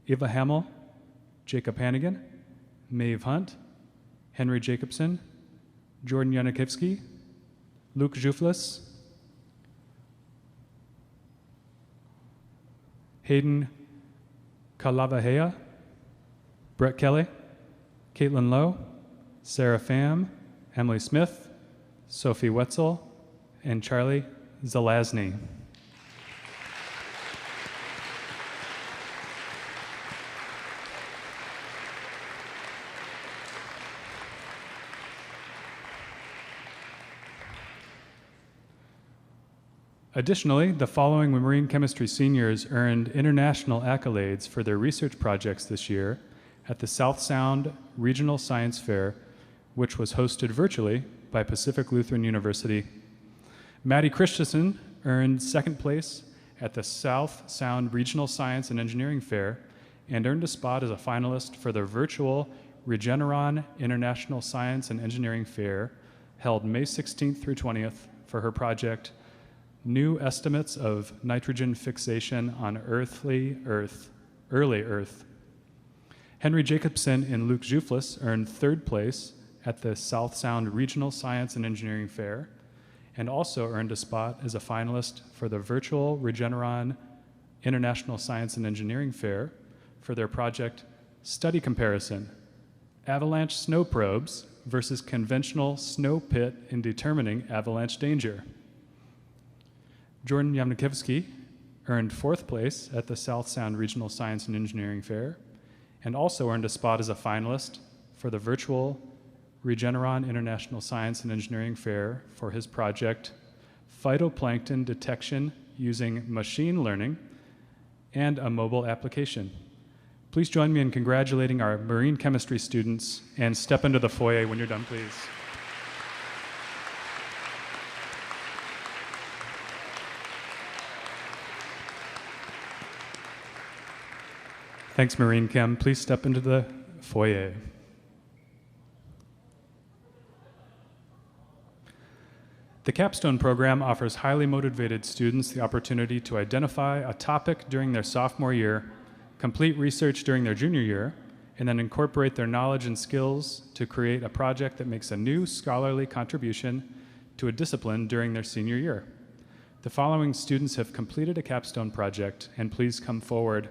Eva Hamill, Jacob Hannigan, Maeve Hunt, Henry Jacobson, Jordan Yanikivsky, Luke Juflis, Hayden Kalavahea, Brett Kelly, Caitlin Lowe, Sarah Pham, Emily Smith, Sophie Wetzel, and Charlie Zelazny. Additionally, the following marine chemistry seniors earned international accolades for their research projects this year at the South Sound Regional Science Fair, which was hosted virtually by Pacific Lutheran University. Maddie Christensen earned second place at the South Sound Regional Science and Engineering Fair and earned a spot as a finalist for the virtual Regeneron International Science and Engineering Fair held May 16th through 20th for her project, New Estimates of Nitrogen Fixation on Early Earth. Henry Jacobson and Luke Juflis earned third place at the South Sound Regional Science and Engineering Fair and also earned a spot as a finalist for the virtual Regeneron International Science and Engineering Fair for their project Study Comparison, Avalanche Snow Probes versus Conventional Snow Pit in Determining Avalanche Danger. Jordan Yamnikivsky earned fourth place at the South Sound Regional Science and Engineering Fair and also earned a spot as a finalist for the virtual Regeneron International Science and Engineering Fair for his project Phytoplankton Detection Using Machine Learning and a Mobile Application. Please join me in congratulating our marine chemistry students and step into the foyer when you're done, please. Thanks, Marine Chem. Please step into the foyer. The capstone program offers highly motivated students the opportunity to identify a topic during their sophomore year, complete research during their junior year, and then incorporate their knowledge and skills to create a project that makes a new scholarly contribution to a discipline during their senior year. The following students have completed a capstone project, and please come forward.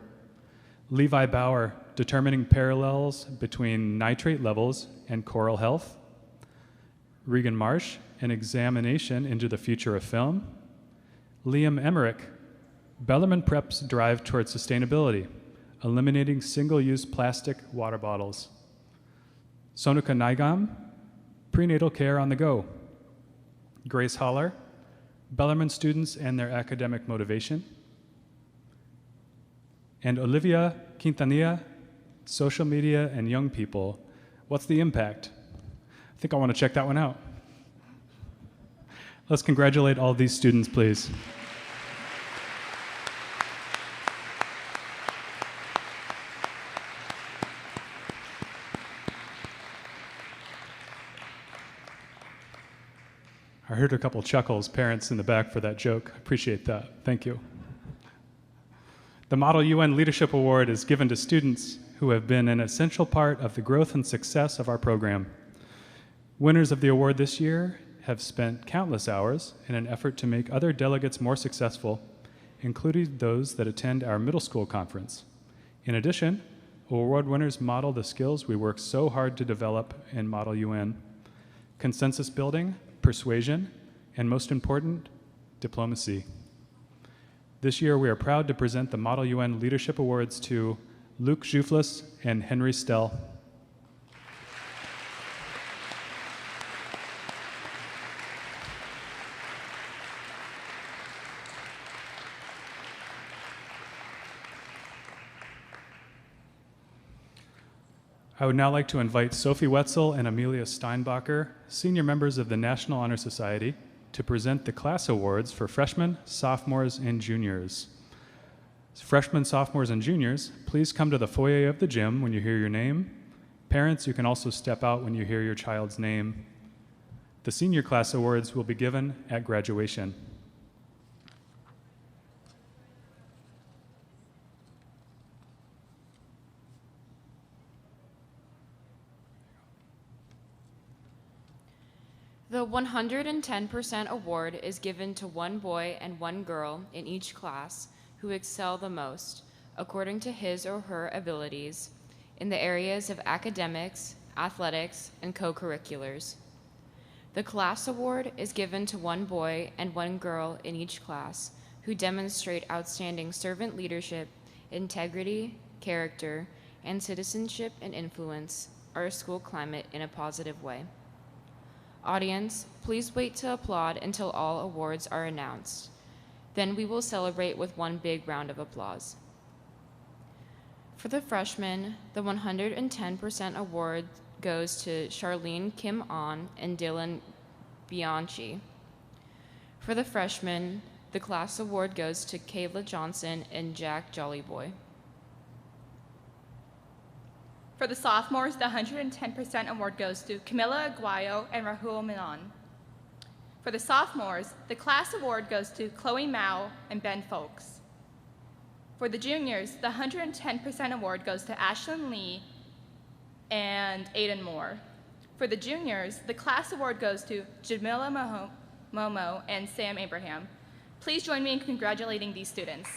Levi Bauer, determining parallels between nitrate levels and coral health. Regan Marsh, an examination into the future of film. Liam Emmerich, Bellarmine Prep's drive toward sustainability, eliminating single-use plastic water bottles. Sonika Nigam, prenatal care on the go. Grace Holler, Bellarmine students and their academic motivation. And Olivia Quintanilla, social media and young people. What's the impact? I think I want to check that one out. Let's congratulate all these students, please. I heard a couple chuckles, parents in the back for that joke. I appreciate that. Thank you. The Model UN Leadership Award is given to students who have been an essential part of the growth and success of our program. Winners of the award this year have spent countless hours in an effort to make other delegates more successful, including those that attend our middle school conference. In addition, award winners model the skills we work so hard to develop in Model UN: consensus building, persuasion, and most important, diplomacy. This year, we are proud to present the Model UN Leadership Awards to Luke Juflis and Henry Stell. I would now like to invite Sophie Wetzel and Amelia Steinbacher, senior members of the National Honor Society, to present the class awards for freshmen, sophomores, and juniors. Freshmen, sophomores, and juniors, please come to the foyer of the gym when you hear your name. Parents, you can also step out when you hear your child's name. The senior class awards will be given at graduation. The 110% award is given to one boy and one girl in each class who excel the most, according to his or her abilities, in the areas of academics, athletics, and co-curriculars. The class award is given to one boy and one girl in each class who demonstrate outstanding servant leadership, integrity, character, and citizenship and influence our school climate in a positive way. Audience, please wait to applaud until all awards are announced. Then we will celebrate with one big round of applause. For the freshmen, the 110% award goes to Charlene Kim On and Dylan Bianchi. For the freshmen, the class award goes to Kayla Johnson and Jack Jollyboy. For the sophomores, the 110% award goes to Camila Aguayo and Rahul Menon. For the sophomores, the class award goes to Chloe Mao and Ben Folks. For the juniors, the 110% award goes to Ashlyn Lee and Aiden Moore. For the juniors, the class award goes to Jamila Momo and Sam Abraham. Please join me in congratulating these students.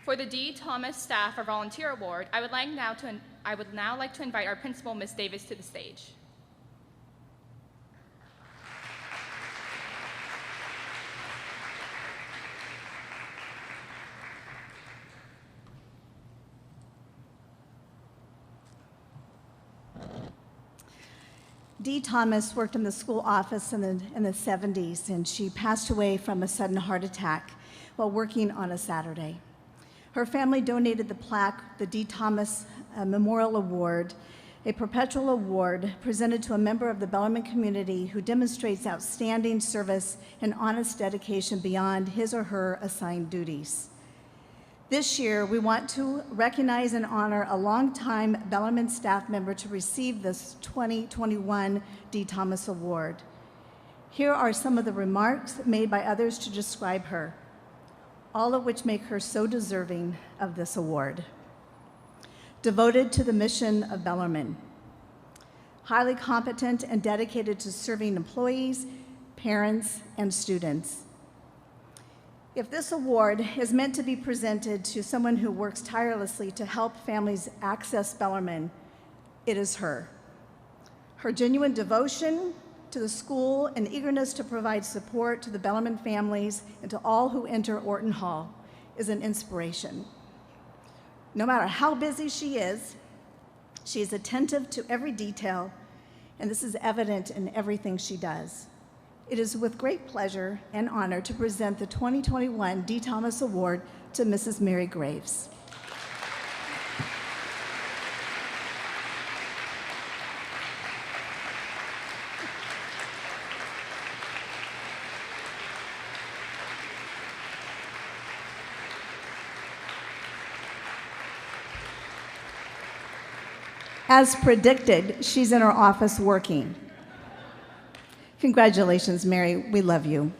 For the D. Thomas Staff or Volunteer Award, I would now like to invite our principal, Ms. Davis, to the stage. Dee Thomas worked in the school office in the 70s, and she passed away from a sudden heart attack while working on a Saturday. Her family donated the plaque, the Dee Thomas Memorial Award, a perpetual award presented to a member of the Bellarmine community who demonstrates outstanding service and honest dedication beyond his or her assigned duties. This year, we want to recognize and honor a longtime Bellarmine staff member to receive this 2021 Dee Thomas Award. Here are some of the remarks made by others to describe her, all of which make her so deserving of this award. Devoted to the mission of Bellarmine. Highly competent and dedicated to serving employees, parents, and students. If this award is meant to be presented to someone who works tirelessly to help families access Bellarmine, it is her. Her genuine devotion to the school and eagerness to provide support to the Bellarmine families and to all who enter Orton Hall is an inspiration. No matter how busy she is attentive to every detail, and this is evident in everything she does. It is with great pleasure and honor to present the 2021 Dee Thomas Award to Mrs. Mary Graves. As predicted, she's in her office working. Congratulations, Mary. We love you.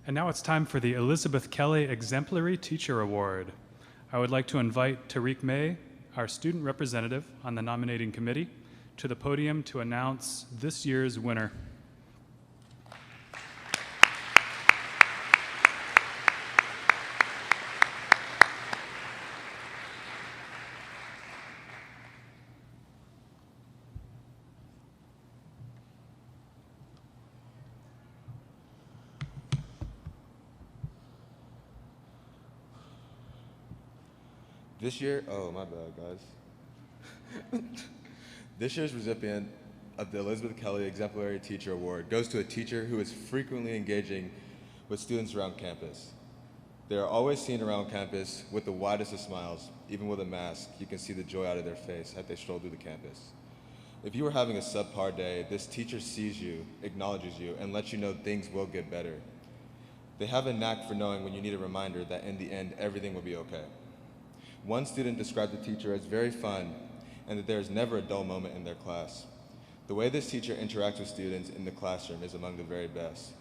And now it's time for the Elizabeth Kelly Exemplary Teacher Award. I would like to invite Tariq May, our student representative on the nominating committee, to the podium to announce this year's winner. This year, oh my bad, guys. This year's recipient of the Elizabeth Kelly Exemplary Teacher Award goes to a teacher who is frequently engaging with students around campus. They are always seen around campus with the widest of smiles. Even with a mask, you can see the joy out of their face as they stroll through the campus. If you are having a subpar day, this teacher sees you, acknowledges you, and lets you know things will get better. They have a knack for knowing when you need a reminder that in the end, everything will be okay. One student described the teacher as very fun and that there is never a dull moment in their class. The way this teacher interacts with students in the classroom is among the very best.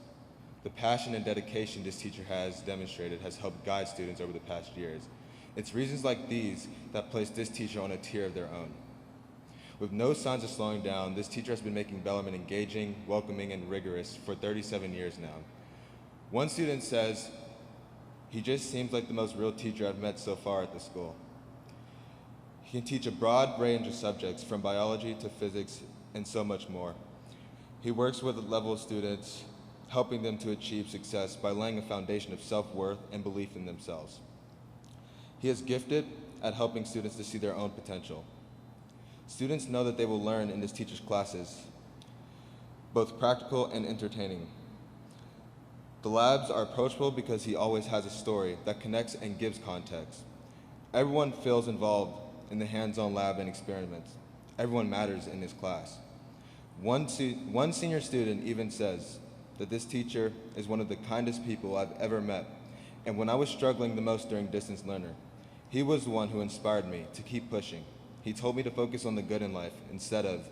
The passion and dedication this teacher has demonstrated has helped guide students over the past years. It's reasons like these that place this teacher on a tier of their own. With no signs of slowing down, this teacher has been making Bellarmine engaging, welcoming, and rigorous for 37 years now. One student says, "He just seems like the most real teacher I've met so far at the school." He can teach a broad range of subjects from biology to physics and so much more. He works with a level of students, helping them to achieve success by laying a foundation of self-worth and belief in themselves. He is gifted at helping students to see their own potential. Students know that they will learn in this teacher's classes, both practical and entertaining. The labs are approachable because he always has a story that connects and gives context. Everyone feels involved in the hands-on lab and experiments. Everyone matters in this class. One senior student even says that this teacher is one of the kindest people I've ever met, and when I was struggling the most during distance learner, he was the one who inspired me to keep pushing. He told me to focus on the good in life instead of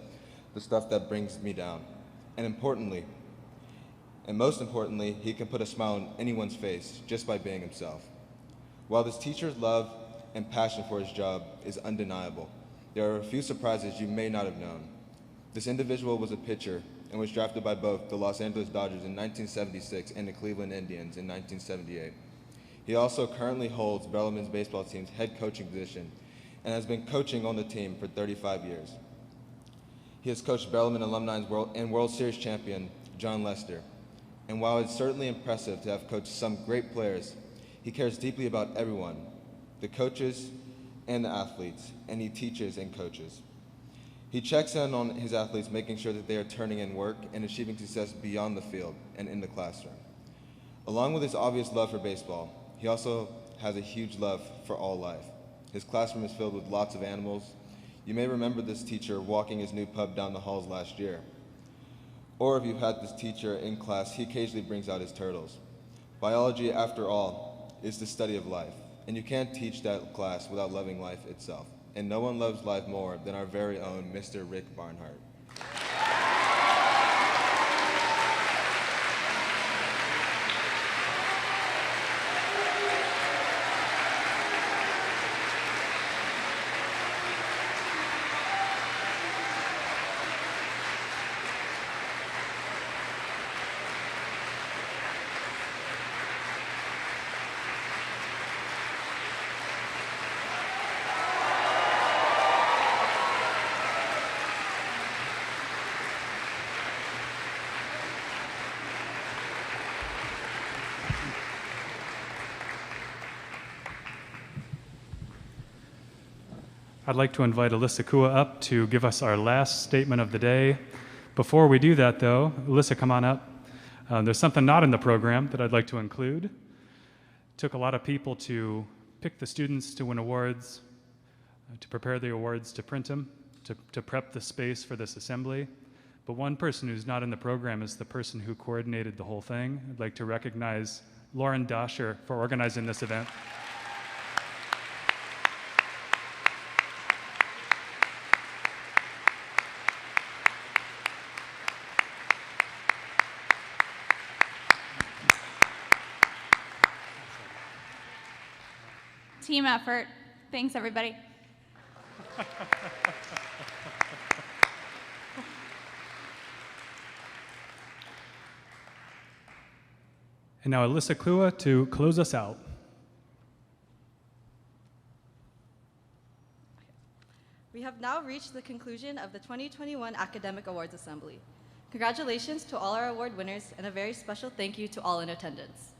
the stuff that brings me down. And most importantly, he can put a smile on anyone's face just by being himself. While this teacher's love and passion for his job is undeniable, there are a few surprises you may not have known. This individual was a pitcher and was drafted by both the Los Angeles Dodgers in 1976 and the Cleveland Indians in 1978. He also currently holds Bellarmine's baseball team's head coaching position and has been coaching on the team for 35 years. He has coached Bellarmine alumni and World Series champion John Lester. And while it's certainly impressive to have coached some great players, he cares deeply about everyone, the coaches and the athletes, and he teaches and coaches. He checks in on his athletes, making sure that they are turning in work and achieving success beyond the field and in the classroom. Along with his obvious love for baseball, he also has a huge love for all life. His classroom is filled with lots of animals. You may remember this teacher walking his new pup down the halls last year. Or if you've had this teacher in class, he occasionally brings out his turtles. Biology, after all, is the study of life, and you can't teach that class without loving life itself. And no one loves life more than our very own Mr. Rick Barnhart. I'd like to invite Alyssa Kua up to give us our last statement of the day. Before we do that, though, Alyssa, come on up. There's something not in the program that I'd like to include. It took a lot of people to pick the students to win awards, to prepare the awards, to print them, to prep the space for this assembly. But one person who's not in the program is the person who coordinated the whole thing. I'd like to recognize Lauren Dosher for organizing this event. Team effort. Thanks, everybody. And now Alyssa Kua to close us out. We have now reached the conclusion of the 2021 Academic Awards Assembly. Congratulations to all our award winners and a very special thank you to all in attendance.